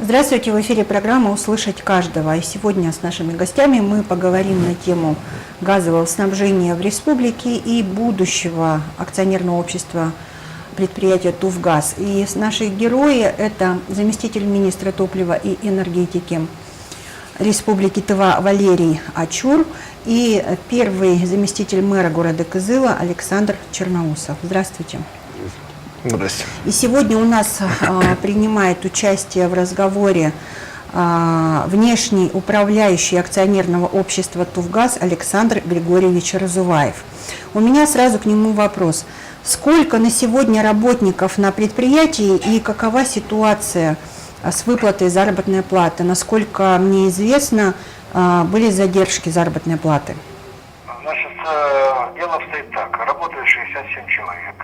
Здравствуйте, в эфире программа «Услышать каждого». И сегодня с нашими гостями мы поговорим на тему газового снабжения в республике и будущего акционерного общества предприятия «Туфгаз». И наши герои – это заместитель министра топлива и энергетики Республики Тыва Валерий Ачур и первый заместитель мэра города Кызыла Александр Черноусов. Здравствуйте. Здравствуйте. И сегодня у нас принимает участие в разговоре внешний управляющий акционерного общества «Туфгаз» Александр Григорьевич Разуваев. У меня сразу к нему вопрос. Сколько на сегодня работников на предприятии и какова ситуация с выплатой заработной платы? Насколько мне известно, были задержки заработной платы? Значит, дело обстоит так. Работает 67 человек.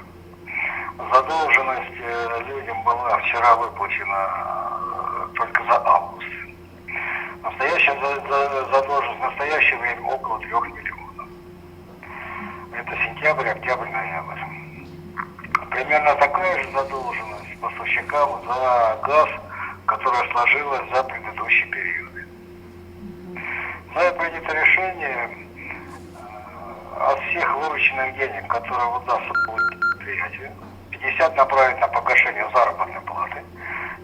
Задолженность людям была вчера выплачена только за август. Настоящая задолженность в настоящее время около 3 миллионов. Это сентябрь, октябрь, ноябрь. Примерно такая же задолженность поставщикам за газ, которая сложилась за предыдущие периоды. Но принято решение от всех вырученных денег, которые удастся получить предприятию, 50 направить на погашение заработной платы,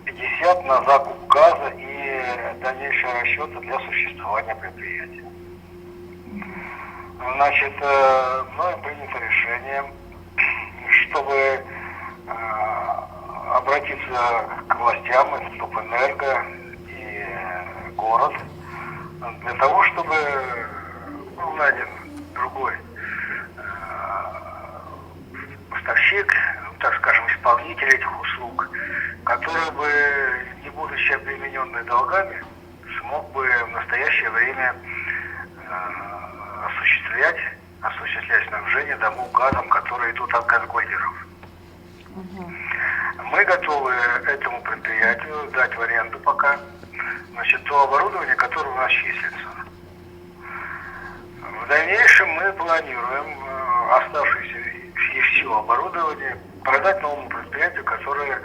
50 на закуп газа и дальнейшие расчеты для существования предприятия. Значит, мною принято решение, чтобы обратиться к властям, это Топэнерго и город, для того, чтобы был найден другой поставщик, так скажем, исполнитель этих услуг, который бы, не будучи обремененный долгами, смог бы в настоящее время осуществлять снабжение домов газом, которые идут от газгольдеров. Мы готовы этому предприятию дать в аренду пока, значит, то оборудование, которое у нас числится. В дальнейшем мы планируем оставшееся и все оборудование продать новому предприятию, которое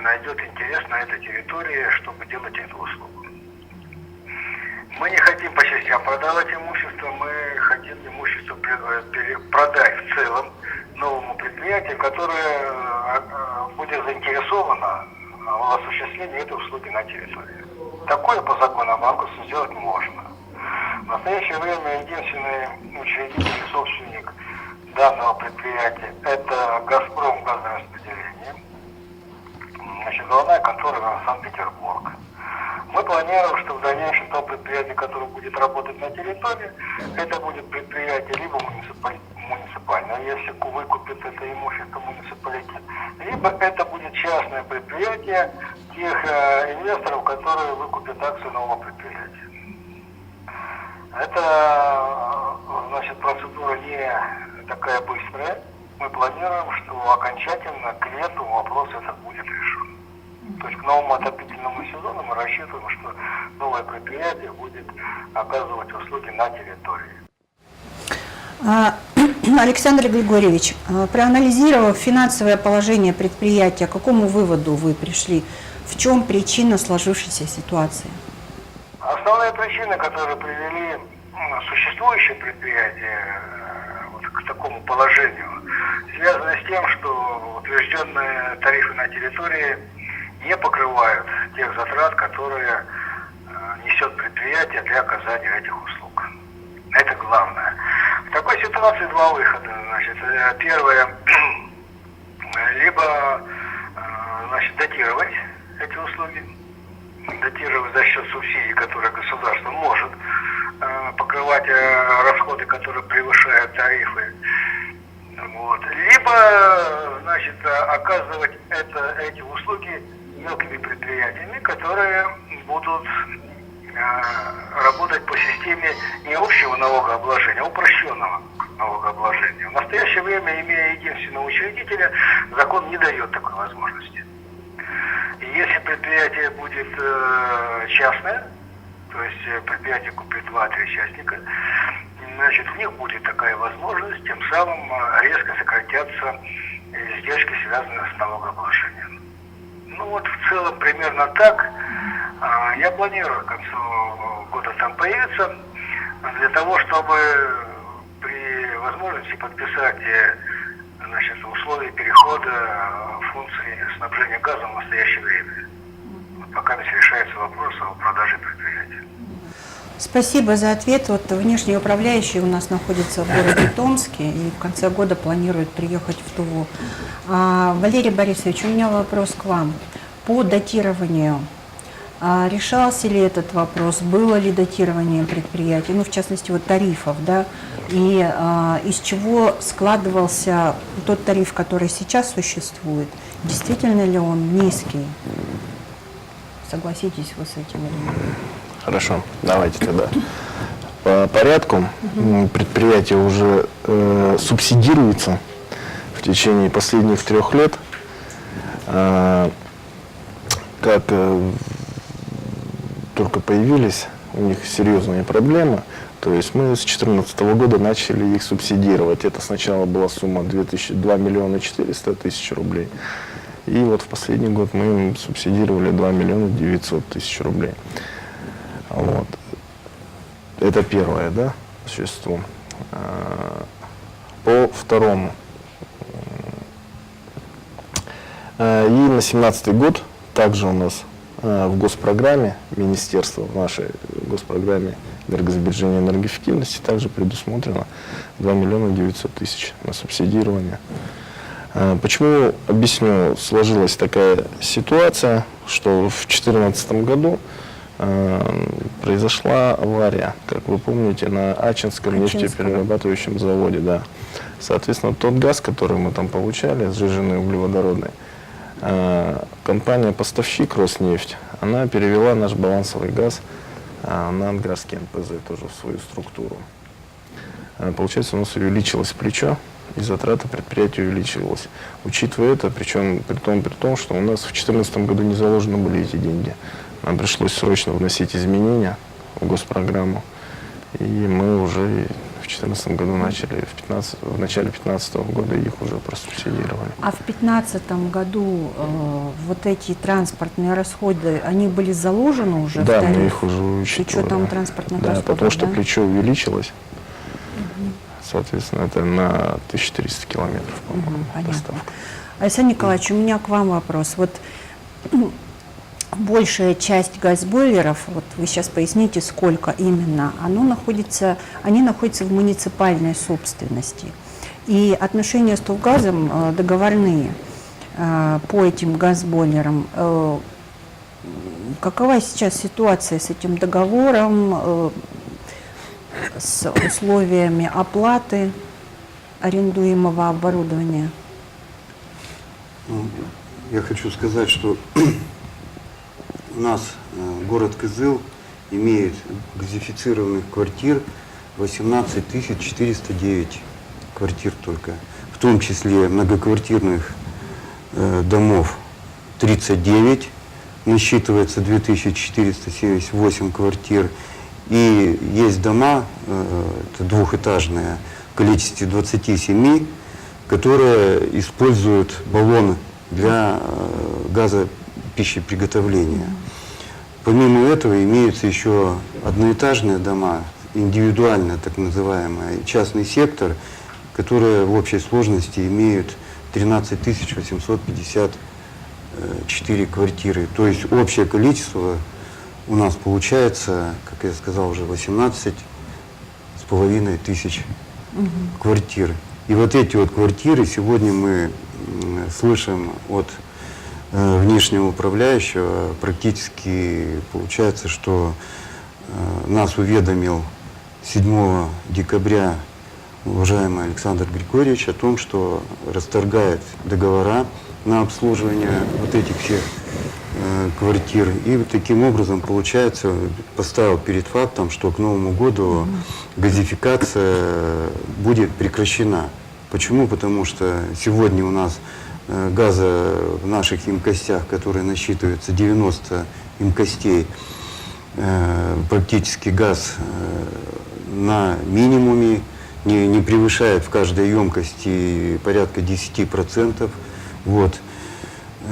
найдет интерес на этой территории, чтобы делать эту услугу. Мы не хотим по частям продавать имущество, мы хотим имущество продать в целом новому предприятию, которое будет заинтересовано в осуществлении этой услуги на территории. Такое по закону банковства сделать можно. В настоящее время единственный учредитель и собственник данного предприятия – это «Газпром» газораспределение, значит, головная контора Санкт-Петербург. Мы планируем, что в дальнейшем то предприятие, которое будет работать на территории, это будет предприятие либо муниципальное, если выкупит это имущество муниципалитет, либо это будет частное предприятие тех инвесторов, которые выкупят акции нового предприятия. Это, значит, процедура не такая быстрая. Мы планируем, что окончательно к лету вопрос этот будет решен. То есть к новому отопительному сезону мы рассчитываем, что новое предприятие будет оказывать услуги на территории. Александр Григорьевич, проанализировав финансовое положение предприятия, к какому выводу вы пришли? В чем причина сложившейся ситуации? Основные причины, которые привели существующее предприятие к такому положению, связаны с тем, что утвержденные тарифы на территории не покрывают тех затрат, которые несет предприятие для оказания этих услуг. Это главное. В такой ситуации два выхода. Значит, первое, либо датировать эти услуги, датировать за счет субсидий, которые государство может покрывать расходы, которые превышают тарифы. Вот. Либо, значит, оказывать эти услуги мелкими предприятиями, которые будут работать по системе не общего налогообложения, а упрощенного налогообложения. В настоящее время, имея единственного учредителя, закон не дает такой возможности. И если предприятие будет частное, то есть предприятие купит 2-3 участника, значит, у них будет такая возможность, тем самым резко сократятся издержки, связанные с налогообложением. Ну вот в целом примерно так Я планирую к концу года там появиться для того, чтобы при возможности подписать значит, условия перехода функций снабжения газом в настоящее время. Пока не решается вопрос о продаже предприятия. Спасибо за ответ. Вот внешний управляющий у нас находится в городе Томске и в конце года планирует приехать в Туву. Валерий Борисович, у меня вопрос к вам. По датированию. Решался ли этот вопрос? Было ли датирование предприятий? Ну, в частности, вот тарифов, да? И из чего складывался тот тариф, который сейчас существует? Действительно ли он низкий? Согласитесь вы с этим или нет? Хорошо, давайте тогда по порядку. Предприятие уже субсидируется в течение последних 3 лет. Как только появились у них серьезные проблемы, то есть мы с 2014 года начали их субсидировать. Это сначала была сумма 2 миллиона 400 тысяч рублей. И вот в последний год мы им субсидировали 2 миллиона 900 тысяч рублей. Вот. Это первое, да, существо. По второму. И на 2017 год также у нас в госпрограмме министерства, в нашей госпрограмме энергосбережения и энергоэффективности также предусмотрено 2 миллиона 900 тысяч на субсидирование. Почему, объясню, сложилась такая ситуация, что в 2014 году произошла авария, как вы помните, на Ачинском нефтеперерабатывающем заводе. Да. Соответственно, тот газ, который мы там получали, сжиженный углеводородный, компания-поставщик Роснефть, она перевела наш балансовый газ на Ангарский НПЗ тоже в свою структуру. Получается, у нас увеличилось плечо, и затраты предприятия увеличивалась. Учитывая это, причем при том, что у нас в 2014 году не заложены были эти деньги. Нам пришлось срочно вносить изменения в госпрограмму, и мы уже в 2014 году начали, в начале 2015 года их уже просубсидировали. А в 2015 году вот эти транспортные расходы, они были заложены уже в тариф? Да, мы их уже учитывали. С учетом транспортных расходов, потому что да? плечо увеличилось. Соответственно, это на 1400 километров, по-моему, поставка. Александр Николаевич, у меня к вам вопрос. Вот большая часть газбойлеров, вот вы сейчас поясните, сколько именно, они находятся в муниципальной собственности. И отношения с Тувгазом договорные по этим газбойлерам. Какова сейчас ситуация с этим договором, с условиями оплаты арендуемого оборудования? Я хочу сказать, что у нас город Кызыл имеет газифицированных квартир 18 409 квартир только, в том числе многоквартирных домов 39, насчитывается 2478 квартир, и есть дома, это двухэтажные, в количестве 27, которые используют баллоны для газопищеприготовления. Помимо этого имеются еще одноэтажные дома, индивидуально так называемый частный сектор, которые в общей сложности имеют 13 854 квартиры. То есть общее количество у нас получается, как я сказал, уже 18 с половиной тысяч квартир. И вот эти вот квартиры сегодня мы слышим от внешнего управляющего, практически получается, что нас уведомил 7 декабря уважаемый Александр Григорьевич о том, что расторгает договора на обслуживание вот этих всех квартир. И вот таким образом, получается, поставил перед фактом, что к Новому году газификация будет прекращена. Почему? Потому что сегодня у нас газа в наших емкостях, которые насчитываются 90 емкостей, практически газ на минимуме, не превышает в каждой емкости порядка 10%. Вот.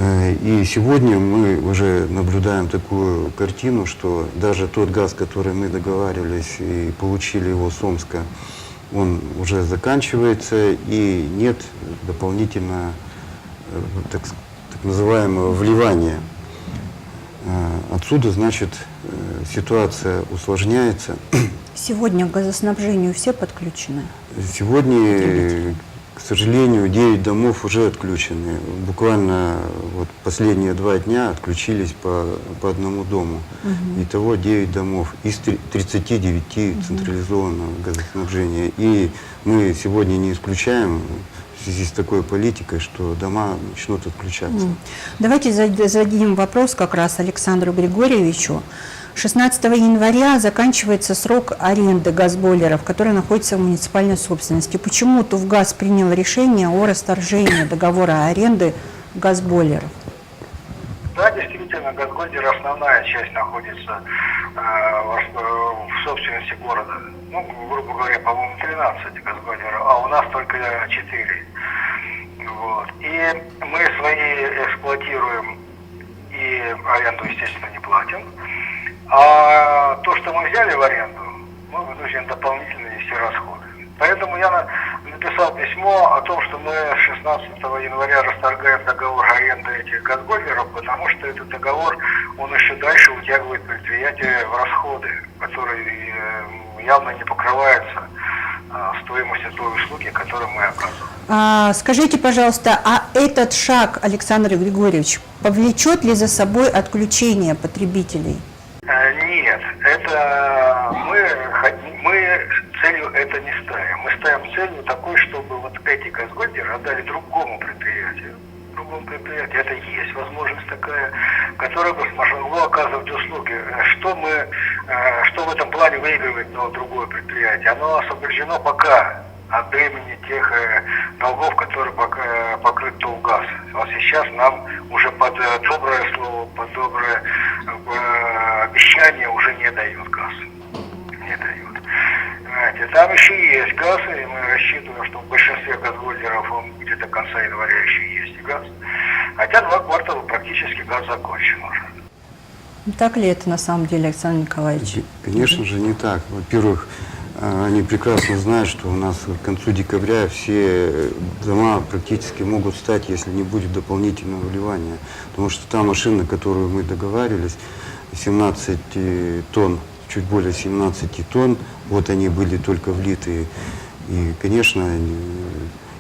И сегодня мы уже наблюдаем такую картину, что даже тот газ, который мы договаривались и получили его с Омска, он уже заканчивается, и нет дополнительно так называемого вливания. Отсюда, значит, ситуация усложняется. Сегодня к газоснабжению все подключены? Сегодня, к сожалению, 9 домов уже отключены. Буквально вот последние 2 дня отключились по одному дому. Итого 9 домов из 39 централизованного газоснабжения. И мы сегодня не исключаем в связи с такой политикой, что дома начнут отключаться. Давайте зададим вопрос как раз Александру Григорьевичу. 16 января заканчивается срок аренды газбойлеров, которые находятся в муниципальной собственности. Почему Туфгаз принял решение о расторжении договора аренды газбойлеров? Да, действительно, газгольдер основная часть находится в собственности города. Ну, грубо говоря, по-моему, 13 газгольдеров, а у нас только 4. Вот. И мы свои эксплуатируем и аренду, естественно, не платим. А то, что мы взяли в аренду, мы вынуждены дополнительно нести расходы. Поэтому я написал письмо о том, что мы 16 января расторгаем договор аренды этих газбойлеров, потому что этот договор, он еще дальше утягивает предприятие в расходы, которые явно не покрываются стоимостью той услуги, которую мы оказываем. Скажите, пожалуйста, а этот шаг, Александр Григорьевич, повлечет ли за собой отключение потребителей? Нет, это мы целью это не ставим. Мы ставим целью такой, чтобы вот эти газгольдеры отдали другому предприятию. Это есть возможность такая, которая бы смогло оказывать услуги. Что в этом плане выигрывает другое предприятие? Оно освобождено пока от бремени тех долгов, которые покрыт Туфгаз. А сейчас нам уже под доброе слово, под доброе обещание уже не дают газ. Не дают. Знаете, там еще есть газ, и мы рассчитываем, что в большинстве газгольдеров он где-то до конца января еще есть газ. Хотя 2 квартала практически газ закончен уже. Так ли это на самом деле, Александр Николаевич? Конечно же не так. Во-первых, они прекрасно знают, что у нас к концу декабря все дома практически могут встать, если не будет дополнительного вливания. Потому что та машина, которую мы договаривались, 17 тонн, чуть более 17 тонн, вот они были только влиты. И, конечно,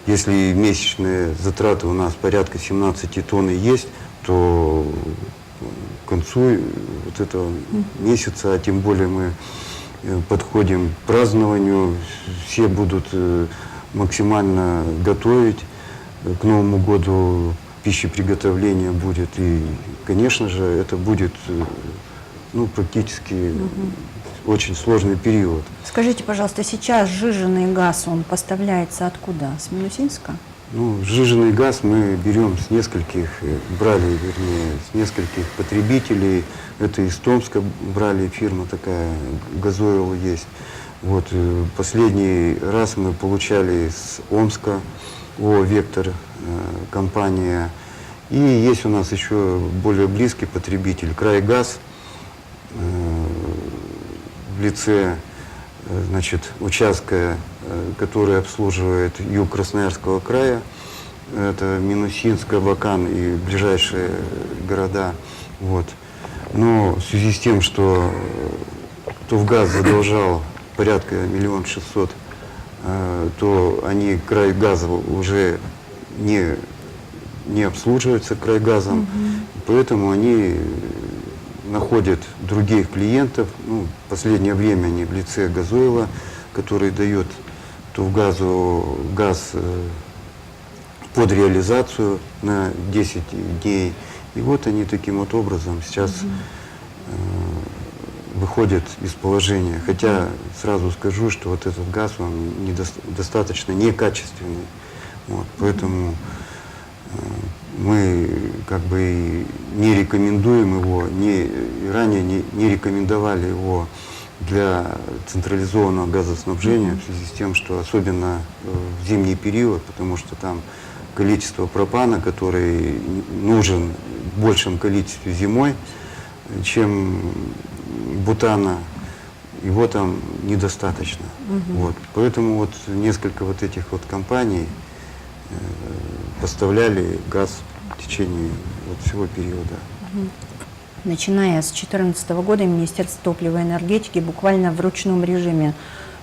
если месячные затраты у нас порядка 17 тонн и есть, то к концу вот этого месяца, а тем более мы подходим к празднованию, все будут максимально готовить к Новому году, пищеприготовление будет, и, конечно же, это будет практически очень сложный период. Скажите, пожалуйста, сейчас сжиженный газ, он поставляется откуда? С Минусинска? Сжиженный газ мы берем брали с нескольких потребителей. Это из Томска брали, фирма такая, Газойл есть. Вот, последний раз мы получали с Омска, «Вектор» компания. И есть у нас еще более близкий потребитель, «Крайгаз», в лице, участка, который обслуживает юг Красноярского края. Это Минусинск, Абакан и ближайшие города. Вот. Но в связи с тем, что Туфгаз задолжал порядка 1 600 000, то они Крайгаза уже не обслуживаются Крайгазом, поэтому они находят других клиентов. В последнее время они в лице Газойла, который дает Туфгазу газ под реализацию на 10 дней. И вот они таким вот образом сейчас выходят из положения. Хотя сразу скажу, что вот этот газ, он достаточно некачественный. Вот, поэтому мы не рекомендуем его, ранее не рекомендовали его для централизованного газоснабжения в связи с тем, что особенно в зимний период, потому что там количество пропана, который нужен в большем количестве зимой, чем бутана, его там недостаточно. Вот. Поэтому вот несколько вот этих вот компаний поставляли газ в течение вот всего периода. Начиная с 2014 года Министерство топлива и энергетики буквально в ручном режиме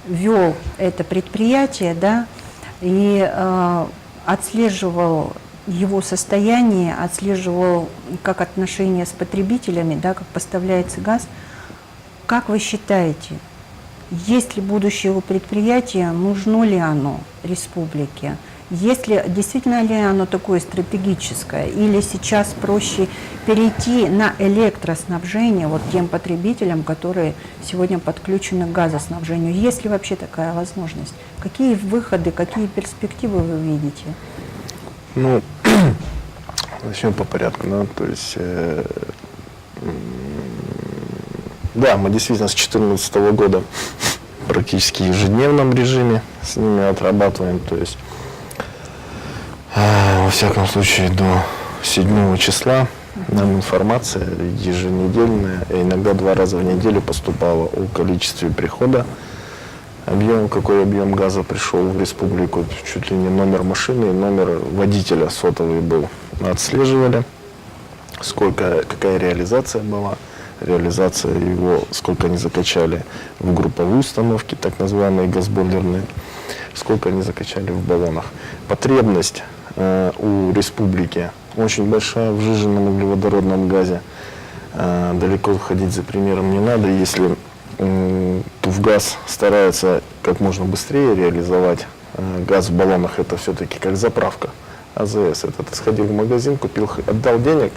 вел это предприятие, да, и отслеживал его состояние, отслеживал как отношения с потребителями, да, как поставляется газ. Как вы считаете, есть ли будущее у предприятия, нужно ли оно республике? Действительно ли оно такое стратегическое, или сейчас проще перейти на электроснабжение вот тем потребителям, которые сегодня подключены к газоснабжению? Есть ли вообще такая возможность? Какие выходы, какие перспективы вы видите? Ну, начнем по порядку, да, то есть, да, мы действительно с 2014 года практически в ежедневном режиме с ними отрабатываем, то есть, во всяком случае, до 7 числа нам информация еженедельная, иногда 2 раза в неделю поступала о количестве прихода, какой объем газа пришел в республику, чуть ли не номер машины, номер водителя сотовый был. Мы отслеживали, какая реализация была, реализация его, сколько они закачали в групповые установки, так называемые газбойлерные, сколько они закачали в баллонах. Потребность у республики очень большая в сжиженном углеводородном газе. Далеко ходить за примером не надо. Если ТУВГАЗ старается как можно быстрее реализовать газ в баллонах, это все-таки как заправка АЗС. Это ты сходил в магазин, купил, отдал денег,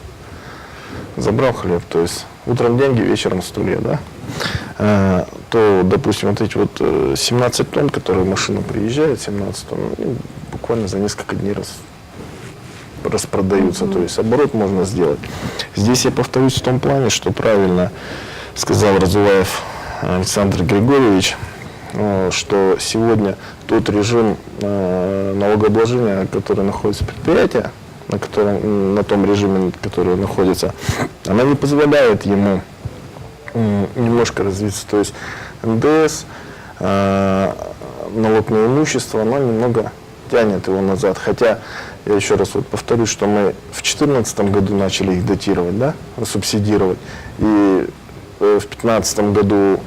забрал хлеб. То есть утром деньги, вечером стулья, да? То, допустим, вот эти вот 17 тонн, которые машина приезжает, 17 тонн, буквально за несколько дней распродаются. То есть оборот можно сделать. Здесь я повторюсь в том плане, что правильно сказал Разуваев Александр Григорьевич, что сегодня тот режим налогообложения, который находится в предприятии, на том режиме, который находится, она не позволяет ему немножко развиться. То есть НДС, налог на имущество, оно немного тянет его назад. Хотя, я еще раз вот повторюсь, что мы в 2014 году начали их датировать, да, субсидировать. И в 2015 году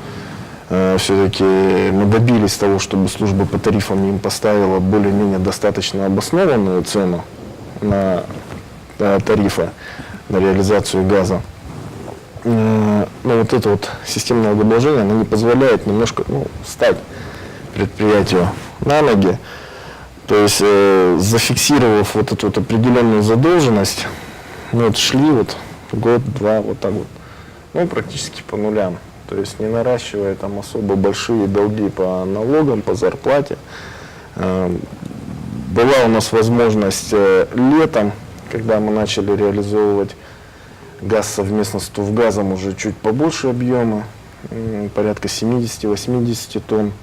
все-таки мы добились того, чтобы служба по тарифам им поставила более-менее достаточно обоснованную цену на тарифы, на реализацию газа. Но вот эта вот система налогообложения, она не позволяет немножко встать предприятию на ноги. То есть зафиксировав вот эту вот определенную задолженность, мы вот шли вот год-два вот так вот, практически по нулям. То есть не наращивая там особо большие долги по налогам, по зарплате. Была у нас возможность летом, когда мы начали реализовывать газ совместно с ТУВГАЗом, уже чуть побольше объема, порядка 70-80 тонн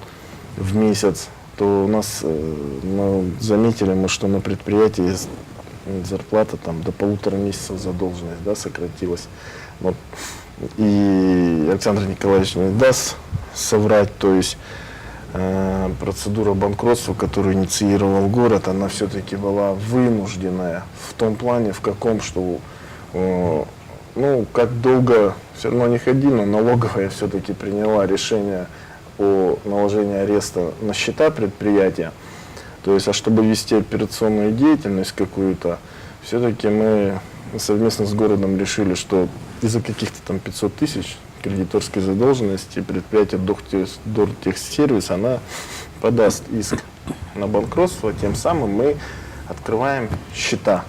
в месяц, то у нас, мы заметили, что на предприятии зарплата там до 1,5 месяца задолженность, да, сократилась. Вот. И Александр Николаевич не даст соврать, то есть процедура банкротства, которую инициировал город, она все-таки была вынужденная в том плане, в каком, что как долго все равно не ходи, но налоговая все-таки приняла решение о наложении ареста на счета предприятия. То есть, чтобы вести операционную деятельность какую-то, все-таки мы совместно с городом решили, что из-за каких-то там 500 тысяч кредиторской задолженности предприятие Дортехсервис, она подаст иск на банкротство, тем самым мы открываем счета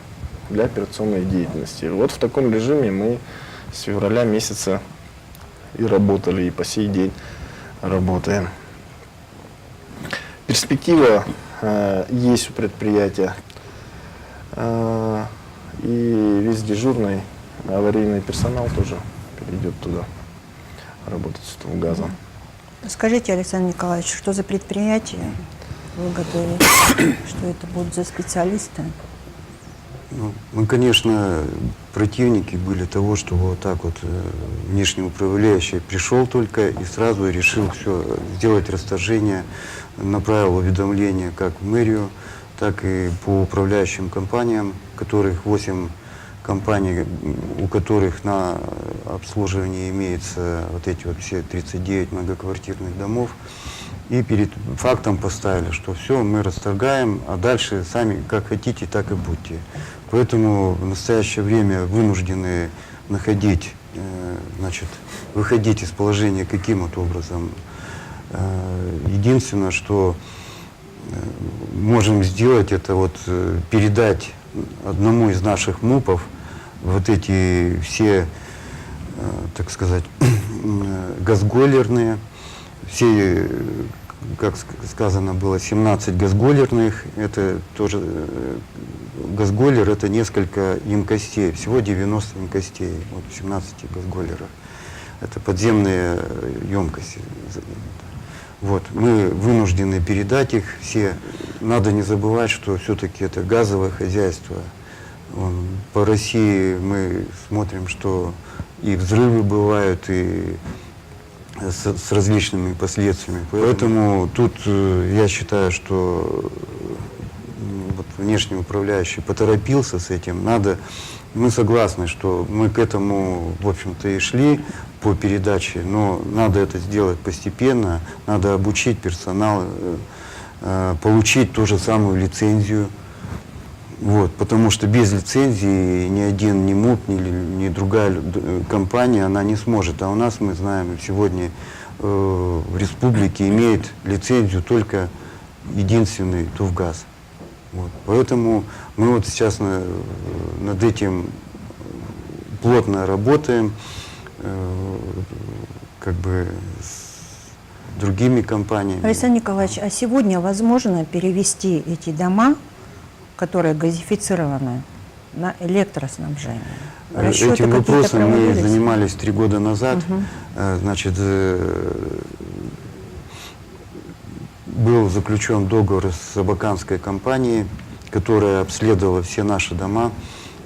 для операционной деятельности. Вот в таком режиме мы с февраля месяца и работали, и по сей день работаем. Перспектива есть у предприятия, и весь дежурный аварийный персонал тоже перейдет туда работать с ТУВГАЗом. Скажите, Александр Николаевич, что за предприятие вы готовите? Что это будут за специалисты? Ну, мы, конечно, противники были того, что вот так вот внешний управляющий пришел только и сразу решил все сделать расторжение, направил уведомление как в мэрию, так и по управляющим компаниям, которых 8 компаний, у которых на обслуживании имеется вот эти вот все 39 многоквартирных домов. И перед фактом поставили, что все, мы расторгаем, а дальше сами как хотите, так и будьте. Поэтому в настоящее время вынуждены находить, значит, выходить из положения каким вот образом. Единственное, что можем сделать, это вот передать одному из наших МУПов вот эти все, так сказать, газголерные, все, как сказано было, 17 газголерных, это тоже, газголер это несколько емкостей, всего 90 емкостей, вот 17 газголеров. Это подземные емкости. Вот, мы вынуждены передать их все. Надо не забывать, что все-таки это газовое хозяйство. По России мы смотрим, что и взрывы бывают, и с различными последствиями. Поэтому тут я считаю, что вот внешний управляющий поторопился с этим. Мы согласны, что мы к этому, в общем-то, и шли по передаче, но надо это сделать постепенно, надо обучить персонал, получить ту же самую лицензию. Вот, потому что без лицензии ни один, ни МУП, ни другая компания, она не сможет. А у нас, мы знаем, сегодня в республике имеет лицензию только единственный ТУВГАЗ. Вот. Поэтому мы вот сейчас над этим плотно работаем, как бы с другими компаниями. Александр Николаевич, а сегодня возможно перевести эти дома, которые газифицированы, на электроснабжение? Расчеты Этим какие-то вопросом мы проводились? занимались 3 года назад. Значит, был заключен договор с абаканской компанией, которая обследовала все наши дома.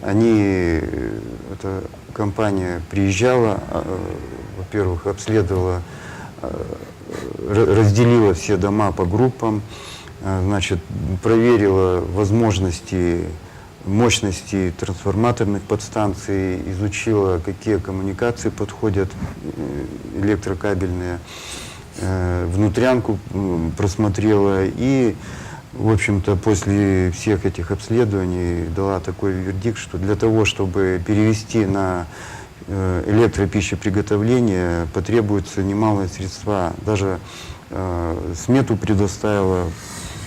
Эта компания приезжала, во-первых, обследовала, разделила все дома по группам, значит, проверила возможности, мощности трансформаторных подстанций, изучила, какие коммуникации подходят, электрокабельные, внутрянку просмотрела и, в общем-то, после всех этих обследований дала такой вердикт, что для того, чтобы перевести на электропищеприготовление, потребуются немалые средства. Даже смету предоставила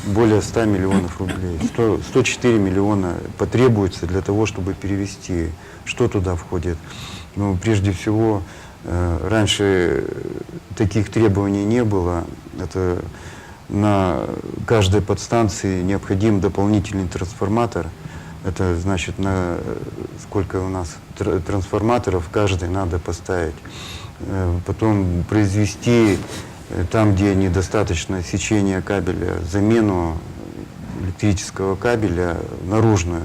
более 100 миллионов рублей. 104 миллиона потребуется для того, чтобы перевести. Что туда входит? Ну, прежде всего, раньше таких требований не было. Это на каждой подстанции необходим дополнительный трансформатор. Это значит, на сколько у нас трансформаторов каждый надо поставить. Потом произвести там, где недостаточно сечения кабеля, замену электрического кабеля наружную.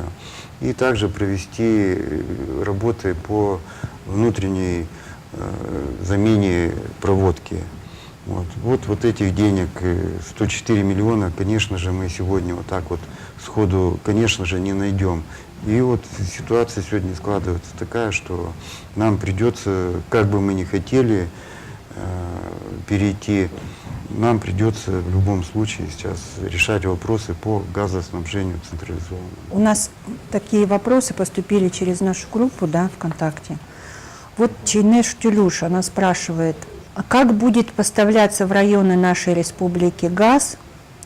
И также провести работы по внутренней замене проводки. Вот этих денег 104 миллиона, конечно же, мы сегодня вот так вот сходу, конечно же, не найдем. И вот ситуация сегодня складывается такая, что нам придется, как бы мы ни хотели перейти, нам придется в любом случае сейчас решать вопросы по газоснабжению централизованному. У нас такие вопросы поступили через нашу группу, да, ВКонтакте. Вот Чайнеш Тюлюш, она спрашивает, а как будет поставляться в районы нашей республики газ?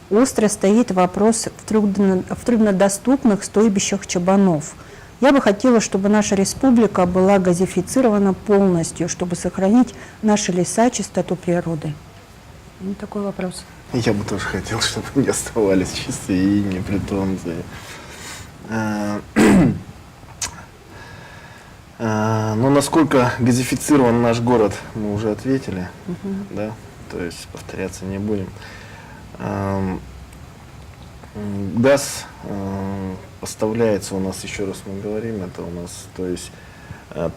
Остро стоит вопрос в труднодоступных стойбищах чабанов. Я бы хотела, чтобы наша республика была газифицирована полностью, чтобы сохранить наши леса, чистоту природы. Ну, такой вопрос. Я бы тоже хотел, чтобы они оставались чистые и непритронные. Но насколько газифицирован наш город, мы уже ответили, да, то есть повторяться не будем. Газ поставляется у нас, еще раз мы говорим, это у нас, то есть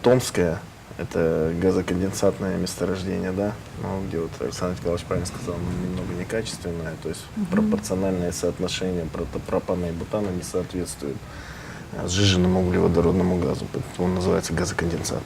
Томское, это газоконденсатное месторождение, да, ну, где вот Александр Николаевич правильно сказал, немного некачественное, то есть пропорциональное соотношение пропана и бутана не соответствует сжиженному углеводородному газу, поэтому он называется газоконденсат.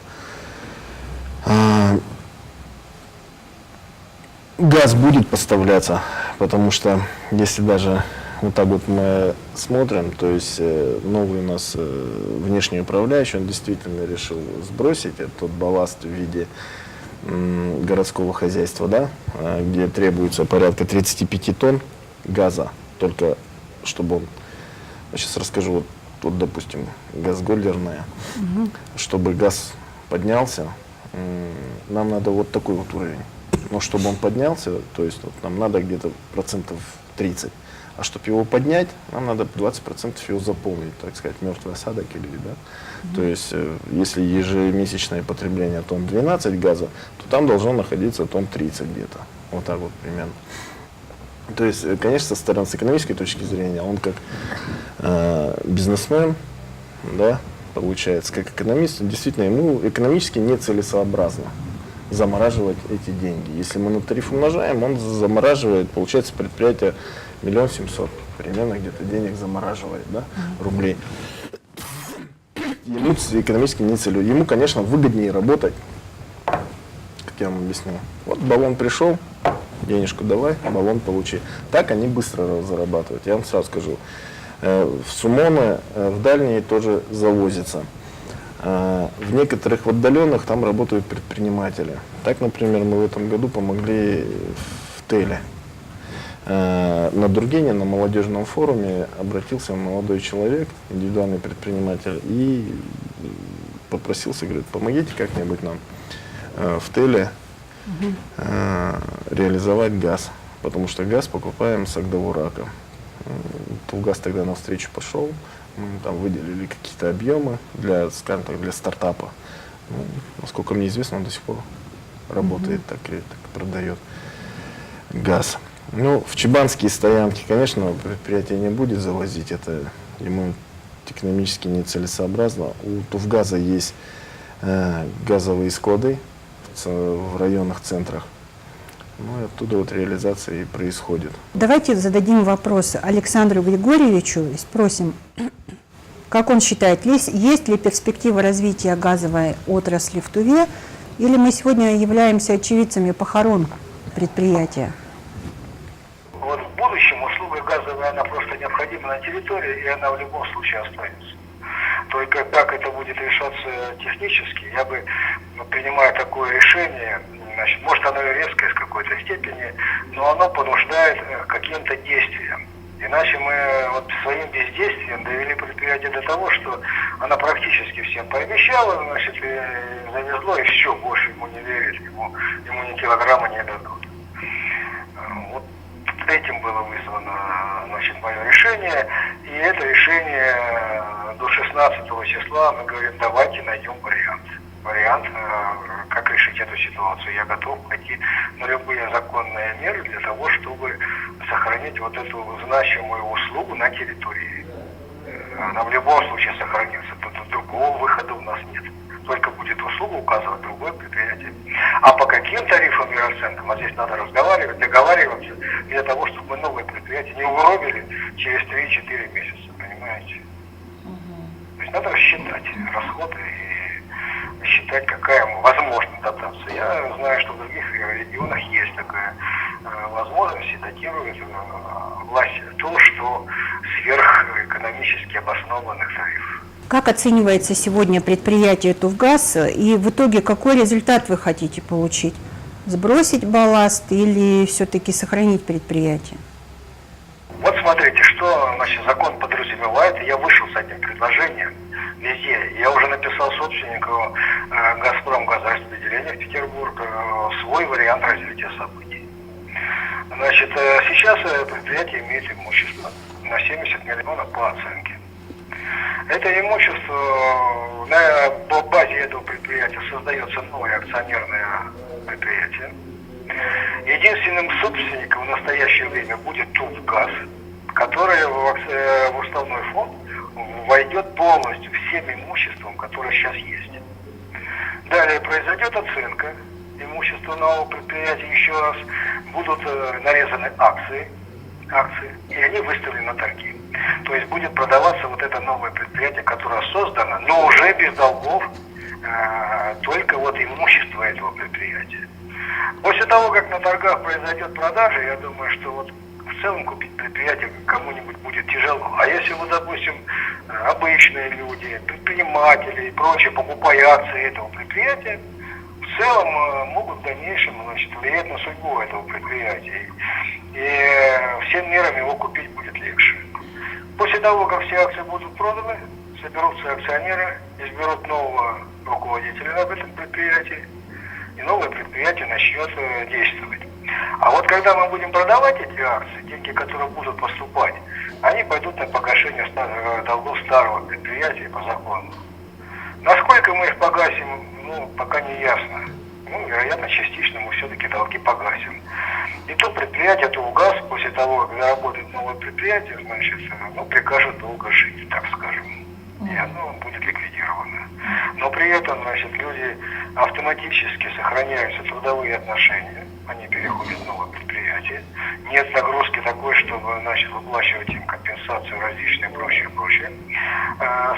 Газ будет поставляться, потому что если даже вот так вот мы смотрим, то есть новый у нас внешний управляющий, он действительно решил сбросить тот балласт в виде городского хозяйства, да, где требуется порядка 35 тонн газа, только чтобы он, сейчас расскажу, вот допустим, газгольдерная, чтобы газ поднялся, нам надо вот такой вот уровень. Но чтобы он поднялся, то есть вот, нам надо где-то процентов 30. А чтобы его поднять, нам надо 20% его заполнить, так сказать, мертвый осадок или, да. То есть, если ежемесячное потребление тонн 12 газа, то там должно находиться тонн 30 где-то. Вот так вот примерно. То есть, конечно, со стороны, с экономической точки зрения, он как бизнесмен, да, получается, как экономист, действительно, ему экономически нецелесообразно замораживать эти деньги. Если мы на тариф умножаем, он замораживает, получается, предприятие 1 700 000, примерно где-то денег замораживает, да, рублей. Ему экономически не целью. Ему, конечно, выгоднее работать, как я вам объяснил. Вот баллон пришел, денежку давай, баллон получи. Так они быстро зарабатывают. Я вам сразу скажу. В Сумоны, в дальние тоже завозится. В некоторых в отдаленных там работают предприниматели. Так, например, мы в этом году помогли в Теле. На Дургене, на молодежном форуме обратился молодой человек, индивидуальный предприниматель, и попросился, говорит, помогите как-нибудь нам в Теле реализовать газ, потому что газ покупаем с Агдавурака. Тулгаз тогда навстречу пошел, мы там выделили какие-то объемы для, скажем так, для стартапа. Ну, насколько мне известно, он до сих пор работает, так и продает газ. Ну, в чебанские стоянки, конечно, предприятие не будет завозить, это ему экономически нецелесообразно. У Туфгаза есть газовые склады в районных центрах. Ну и оттуда вот реализация и происходит. Давайте зададим вопрос Александру Григорьевичу и спросим, как он считает, есть ли перспектива развития газовой отрасли в Туве, или мы сегодня являемся очевидцами похорон предприятия? Вот в будущем услуга газовая, она просто необходима на территории, и она в любом случае останется. Только как это будет решаться технически, я бы, принимая такое решение, значит, может оно и резкое в какой-то степени, но оно понуждает к каким-то действиям. Иначе мы вот своим бездействием довели предприятие до того, что она практически всем пообещала, значит, и завезло, и все, больше ему не верят, ему ни килограмма не дадут. Вот этим было вызвано, значит, мое решение, и это решение до 16 числа мы говорим, давайте найдем вариант, как решить эту ситуацию. Я готов пойти на любые законные меры для того, чтобы сохранить вот эту значимую услугу на территории. Она в любом случае сохранится. Другого выхода у нас нет. Только будет услуга указывать другое предприятие. А по каким тарифам и расценкам, вот здесь надо разговаривать, договариваться, для того, чтобы мы новое предприятие не угробили через 3-4 месяца, понимаете? То есть надо рассчитать расходы и считать, какая возможна дотация. Я знаю, что в других регионах есть такая возможность, и датирует власть то, что сверх экономически обоснованных тарифов. Как оценивается сегодня предприятие Туфгаз, и в итоге какой результат вы хотите получить? Сбросить балласт или все-таки сохранить предприятие? Вот смотрите, что, значит, закон подразумевает, и я вышел с этим предложением везде. Я уже написал собственнику «Газпром» газораспределения в Петербург свой вариант развития событий. Значит, сейчас предприятие имеет имущество на 70 миллионов по оценке. Это имущество, на базе этого предприятия создается новое акционерное предприятие. Единственным собственником в настоящее время будет Туфгаз, которое в уставной фонд войдет полностью всем имуществом, которое сейчас есть. Далее произойдет оценка имущества нового предприятия, еще раз будут нарезаны акции, и они выставлены на торги. То есть будет продаваться вот это новое предприятие, которое создано, но уже без долгов, только вот имущество этого предприятия. После того, как на торгах произойдет продажа, я думаю, что вот в целом купить предприятие кому-нибудь будет тяжело. А если вот, допустим, обычные люди, предприниматели и прочие, покупая акции этого предприятия, в целом могут в дальнейшем, значит, влиять на судьбу этого предприятия. И всем миром его купить будет легче. После того, как все акции будут проданы, соберутся акционеры, изберут нового руководителя на этом предприятии, и новое предприятие начнет действовать. А вот когда мы будем продавать эти акции, деньги, которые будут поступать, они пойдут на погашение долгов старого предприятия по закону. Насколько мы их погасим, пока не ясно. Вероятно, частично мы все-таки долги погасим. И то предприятие, то УГАЗ, после того, как заработает новое предприятие, значит, прикажет долго жить, так скажем. И оно будет ликвидировано. Но при этом, значит, люди автоматически сохраняются трудовые отношения, они переходят в новое предприятие. Нет нагрузки такой, чтобы, значит, выплачивать им компенсацию различные, прочее.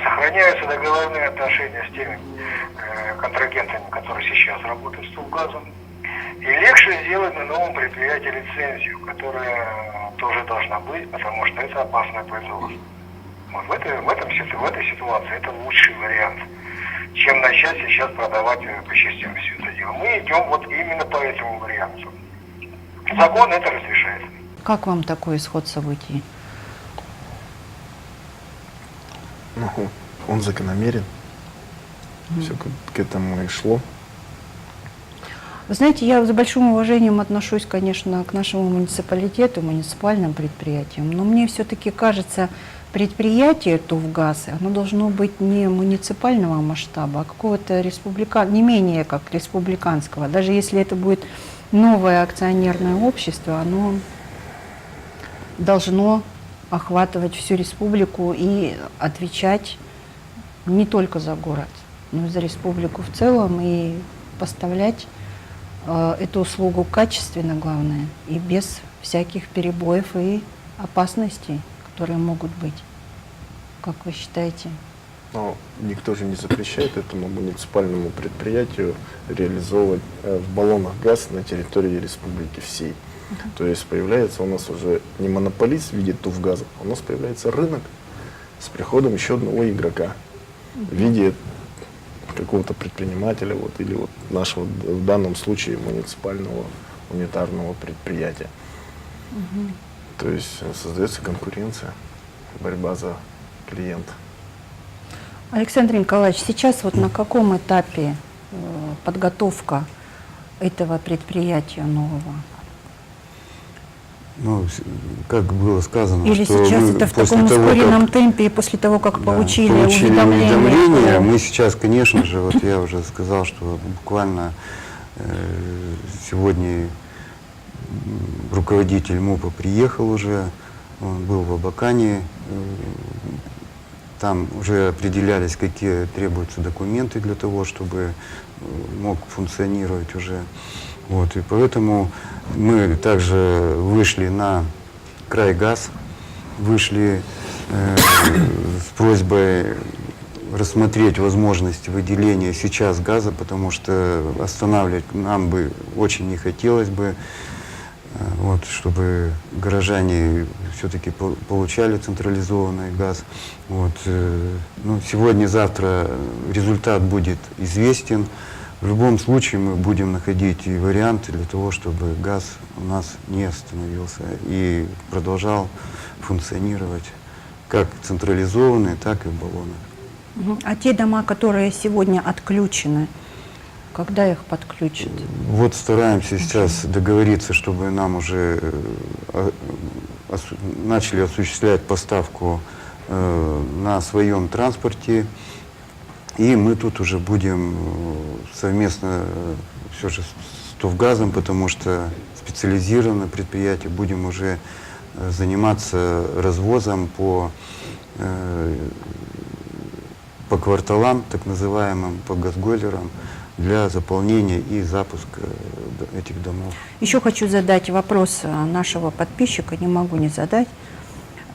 Сохраняются договорные отношения с теми контрагентами, которые сейчас работают с Тувгазом. И легче сделать на новом предприятии лицензию, которая тоже должна быть, потому что это опасное производство. Вот в этой ситуации это лучший вариант, чем начать сейчас продавать по частям все это дело. Мы идем вот именно по этому варианту. Закон это разрешает. Как вам такой исход событий? Он закономерен. Все к этому и шло. Вы знаете, я с большим уважением отношусь, конечно, к нашему муниципалитету, муниципальным предприятиям, но мне все-таки кажется, предприятие Тувгаз, оно должно быть не муниципального масштаба, а какого-то не менее как республиканского. Даже если это будет новое акционерное общество, оно должно охватывать всю республику и отвечать не только за город, но и за республику в целом, и поставлять эту услугу качественно, главное, и без всяких перебоев и опасностей, которые могут быть. Как вы считаете? Но никто же не запрещает этому муниципальному предприятию реализовывать в баллонах газ на территории республики всей. То есть появляется у нас уже не монополист в виде Тувгаза, у нас появляется рынок с приходом еще одного игрока в виде какого-то предпринимателя или нашего в данном случае муниципального унитарного предприятия. То есть создается конкуренция, борьба за клиента. Александр Николаевич, сейчас вот на каком этапе подготовка этого предприятия нового? Как было сказано, Или что сейчас мы это в после таком того, ускоренном как темпе, и после того, как получили уведомление, уведомление, мы сейчас, конечно же, вот я уже сказал, что буквально сегодня руководитель МУПа приехал уже, он был в Абакане, там уже определялись, какие требуются документы для того, чтобы мог функционировать уже. Вот, и поэтому мы также вышли на Крайгаз, вышли с просьбой рассмотреть возможность выделения сейчас газа, потому что останавливать нам бы очень не хотелось бы, вот, чтобы горожане все-таки получали централизованный газ. Вот, сегодня-завтра результат будет известен. В любом случае мы будем находить и варианты для того, чтобы газ у нас не остановился и продолжал функционировать как централизованный, так и в баллонах. А те дома, которые сегодня отключены, когда их подключат? Вот стараемся сейчас договориться, чтобы нам уже начали осуществлять поставку на своем транспорте. И мы тут уже будем совместно все же с Тувгазом, потому что специализированное предприятие, будем уже заниматься развозом по кварталам, так называемым, по газгойлерам, для заполнения и запуска этих домов. Еще хочу задать вопрос нашего подписчика, не могу не задать.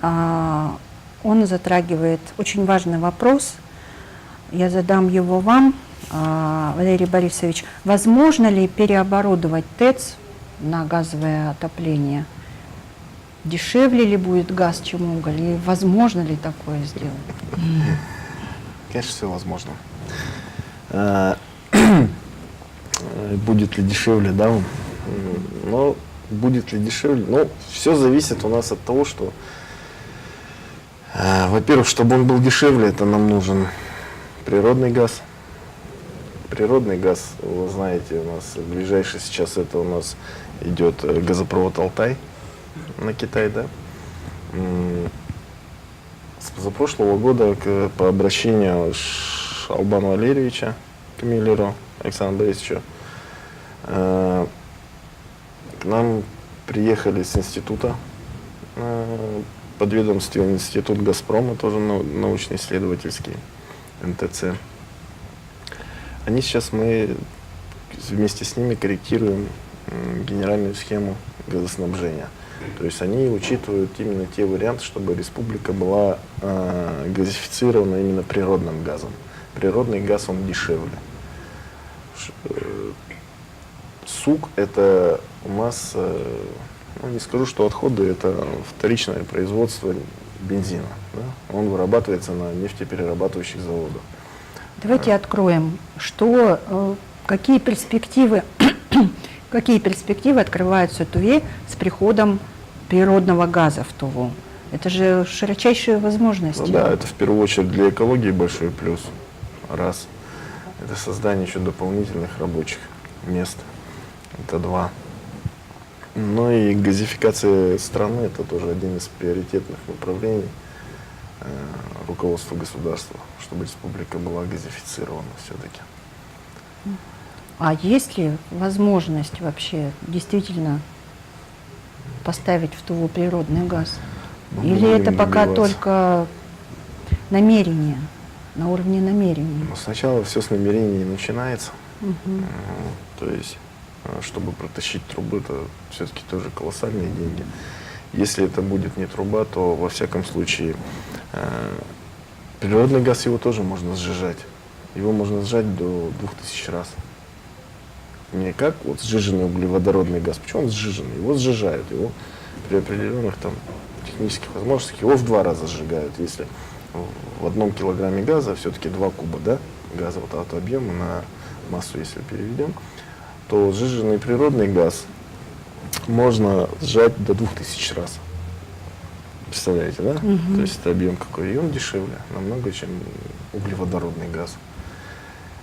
Он затрагивает очень важный вопрос. Я задам его вам, Валерий Борисович. Возможно ли переоборудовать ТЭЦ на газовое отопление? Дешевле ли будет газ, чем уголь? И возможно ли такое сделать? Конечно, все возможно. Будет ли дешевле, да? Но будет ли дешевле? Ну, все зависит у нас от того, что, во-первых, чтобы он был дешевле, это нам нужен природный газ. Природный газ, вы знаете, у нас ближайший сейчас это у нас идет газопровод Алтай на Китай, да? С позапрошлого года по обращению Албана Валерьевича к Миллеру Александру Борисовичу к нам приехали с института, подведомственный институт Газпрома, тоже научно-исследовательский, НТЦ. Они сейчас, мы вместе с ними корректируем генеральную схему газоснабжения. То есть они учитывают именно те варианты, чтобы республика была газифицирована именно природным газом. Природный газ, он дешевле. СУК – это у нас, ну, не скажу, что отходы, это вторичное производство бензина. Да? Он вырабатывается на нефтеперерабатывающих заводах. Давайте откроем, какие перспективы открываются Туве с приходом природного газа в Туву. Это же широчайшие возможности. Ну да, это в первую очередь для экологии большой плюс. Раз. Это создание еще дополнительных рабочих мест. Это два. Ну и газификация страны – это тоже один из приоритетных направлений руководства государства, чтобы республика была газифицирована все-таки. А есть ли возможность вообще действительно поставить в Туву природный газ? Мы Или будем это пока добиваться. только намерение, на уровне намерения? Но сначала все с намерений начинается. Мгм. То есть, чтобы протащить трубы, это все-таки тоже колоссальные деньги. Если это будет не труба, то во всяком случае природный газ его тоже можно сжижать. Его можно сжать до 2000 раз. Не как вот сжиженный углеводородный газ. Почему он сжиженный? Его сжижают. Его при определенных там технических возможностях его в 2 раза сжигают. Если в 1 килограмме газа все-таки 2 куба, да, газа вот от объема на массу, если переведем, то сжиженный природный газ можно сжать до 2000 раз. Представляете, да? То есть это объем какой. И он дешевле намного, чем углеводородный газ.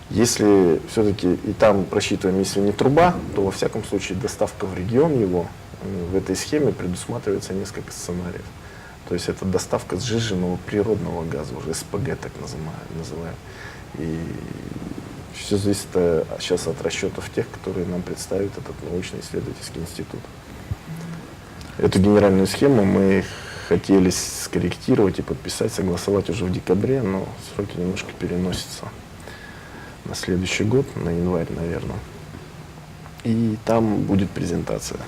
Если все-таки и там просчитываем, если не труба, то во всяком случае доставка в регион его, в этой схеме предусматривается несколько сценариев. То есть это доставка сжиженного природного газа, уже СПГ так называем. И все зависит сейчас от расчетов тех, которые нам представит этот научно-исследовательский институт. Эту генеральную схему мы хотели скорректировать и подписать, согласовать уже в декабре, но сроки немножко переносятся на следующий год, на январь, наверное. И там будет презентация,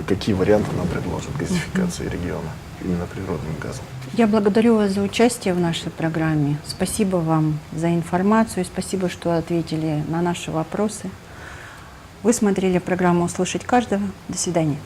какие варианты нам предложат газификации региона именно природным газом. Я благодарю вас за участие в нашей программе. Спасибо вам за информацию, спасибо, что ответили на наши вопросы. Вы смотрели программу «Услышать каждого». До свидания.